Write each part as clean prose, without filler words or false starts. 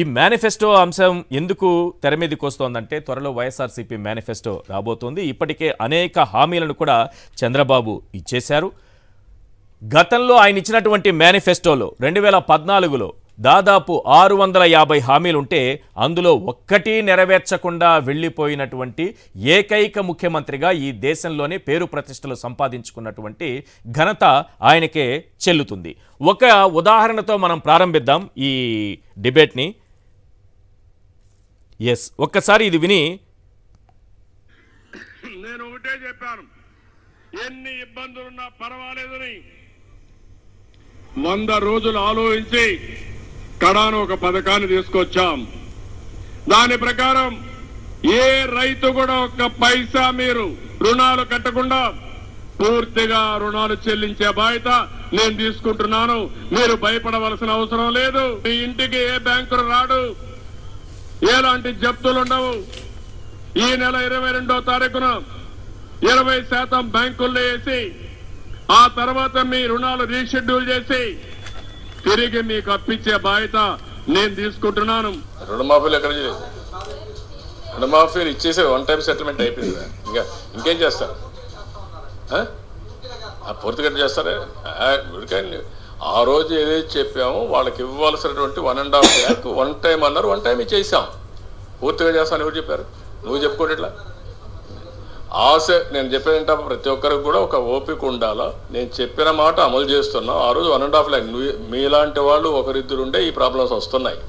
ఈ మేనిఫెస్టో అంశం ఎందుకు తెర మీదకి వస్తోందంటే త్వరలో వైఎస్ఆర్సీపీ మేనిఫెస్టో రాబోతోంది. ఇప్పటికే అనేక హామీలను కూడా చంద్రబాబు ఇచ్చేశారు. గతంలో ఆయన ఇచ్చినటువంటి మేనిఫెస్టోలో 2014లో దాదాపు 650 హామీలుంటే అందులో ఒక్కటి నెరవేర్చకుండా వెళ్ళిపోయినటువంటి ఏకైక ముఖ్యమంత్రిగా ఈ దేశంలోనే పేరు ప్రతిష్టలు సంపాదించుకున్నటువంటి ఘనత ఆయనకే చెల్లుతుంది. ఒక ఉదాహరణతో మనం ప్రారంభిద్దాం ఈ డిబేట్ని. ఎస్, ఒక్కసారి ఇది విని. నేను ఒకటే చెప్పాను, ఎన్ని ఇబ్బందులున్నా పర్వాలేదని 100 రోజులు ఆలోచించి కడాను ఒక పథకాన్ని తీసుకొచ్చాం. దాని ప్రకారం ఏ రైతు కూడా ఒక్క పైసా మీరు రుణాలు కట్టకుండా పూర్తిగా రుణాలు చెల్లించే బాధ్యత నేను తీసుకుంటున్నాను. మీరు భయపడవలసిన అవసరం లేదు. మీ ఇంటికి ఏ బ్యాంకులు రాడు, ఎలాంటి జప్తులు ఉండవు. ఈ నెల 22వ తారీఖున 20% బ్యాంకుల్లో వేసి ఆ తర్వాత మీ రుణాలు రీషెడ్యూల్ చేసి తిరిగి మీకు అప్పించే బాధ్యత నేను తీసుకుంటున్నాను. రుణమాఫీలు ఎక్కడ చేయలేదు. రుణమాఫీలు ఇచ్చేసే వన్ టైం సెటిల్మెంట్ అయిపోయింది. ఇంకేం చేస్తారు? పూర్తిగా చేస్తారే. ఆ రోజు ఏదైతే చెప్పామో వాళ్ళకి ఇవ్వాల్సినటువంటి 1.5 lakh వన్ టైం అన్నారు. వన్ టైం ఇచ్చేసాం. పూర్తిగా చేస్తాను ఎవరు చెప్పారు? నువ్వు చెప్పుకోండి. ఇట్లా ఆశ నేను చెప్పేదంటే ప్రతి ఒక్కరికి కూడా ఒక ఓపిక ఉండాలా. నేను చెప్పిన మాట అమలు చేస్తున్నాం. ఆ రోజు 1.5 lakh మీలాంటి వాళ్ళు ఒకరిద్దరు ఉండే ఈ ప్రాబ్లమ్స్ వస్తున్నాయి.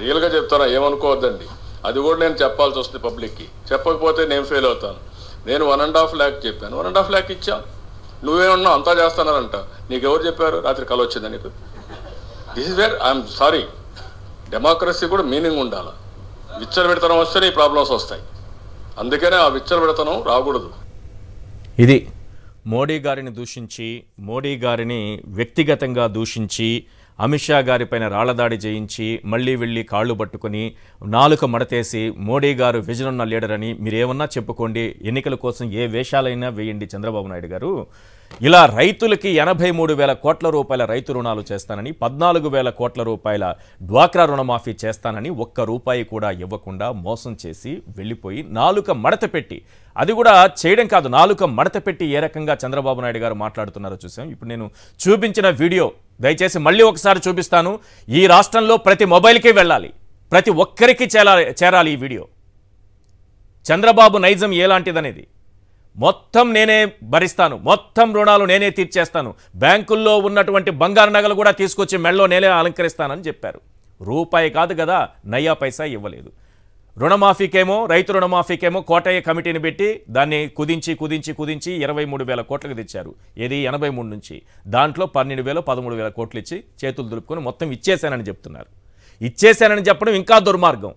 రియల్గా చెప్తానా, ఏమనుకోవద్దండి. అది కూడా నేను చెప్పాల్సి వస్తుంది పబ్లిక్కి. చెప్పకపోతే నేను ఫెయిల్ అవుతాను. నేను 1.5 lakh చెప్పాను, 1.5 lakh ఇచ్చాను. నువ్వేమన్నా అంతా చేస్తున్నారంట. నీకు ఎవరు చెప్పారు? రాత్రి కల వచ్చిందా నీకు? This is where I'm sorry. Democracy కూడా మీనింగ్ ఉండాలి. విచ్చలవిడితనం వస్తేనే ఈ ప్రాబ్లమ్స్ వస్తాయి. అందుకనే ఆ విచ్చలవిడితనం రాకూడదు. ఇది మోడీ గారిని దూషించి, మోడీ గారిని వ్యక్తిగతంగా దూషించి, అమిత్ షా గారిపైన రాళ్లదాడి చేయించి, మళ్ళీ వెళ్ళి కాళ్ళు పట్టుకొని నాలుక మడతేసి మోడీ గారు విజన్ ఉన్న లీడర్ అని మీరేమన్నా చెప్పుకోండి, ఎన్నికల కోసం ఏ వేషాలైనా వేయండి చంద్రబాబు నాయుడు గారు. ఇలా రైతులకి 83,000 కోట్ల రూపాయల రైతు రుణాలు చేస్తానని, 14,000 కోట్ల రూపాయల డ్వాక్రా రుణమాఫీ చేస్తానని ఒక్క రూపాయి కూడా ఇవ్వకుండా మోసం చేసి వెళ్ళిపోయి నాలుక మడత పెట్టి, అది కూడా చేయడం కాదు, నాలుక మడత పెట్టి ఏ రకంగా చంద్రబాబు నాయుడు గారు మాట్లాడుతున్నారో చూసాం. ఇప్పుడు నేను చూపించిన వీడియో దయచేసి మళ్ళీ ఒకసారి చూపిస్తాను. ఈ రాష్ట్రంలో ప్రతి మొబైల్కి వెళ్ళాలి, ప్రతి ఒక్కరికి చేరాలి ఈ వీడియో. చంద్రబాబు నైజం ఎలాంటిదనేది మొత్తం నేనే భరిస్తాను, మొత్తం రుణాలు నేనే తీర్చేస్తాను, బ్యాంకుల్లో ఉన్నటువంటి బంగారు నగలు కూడా తీసుకొచ్చి మెళ్ళో నేనే అలంకరిస్తానని చెప్పారు. రూపాయి కాదు కదా, నయ్యా పైసా ఇవ్వలేదు. రుణమాఫీకేమో, రైతు రుణమాఫీకేమో కోటయ్య కమిటీని పెట్టి దాన్ని కుదించి 23,000 కోట్లకు తెచ్చారు. ఏది 83 నుంచి. దాంట్లో 12,000 13,000 కోట్లు ఇచ్చి చేతులు దులుపుకొని మొత్తం ఇచ్చేశానని చెప్తున్నారు. ఇచ్చేశానని చెప్పడం ఇంకా దుర్మార్గం.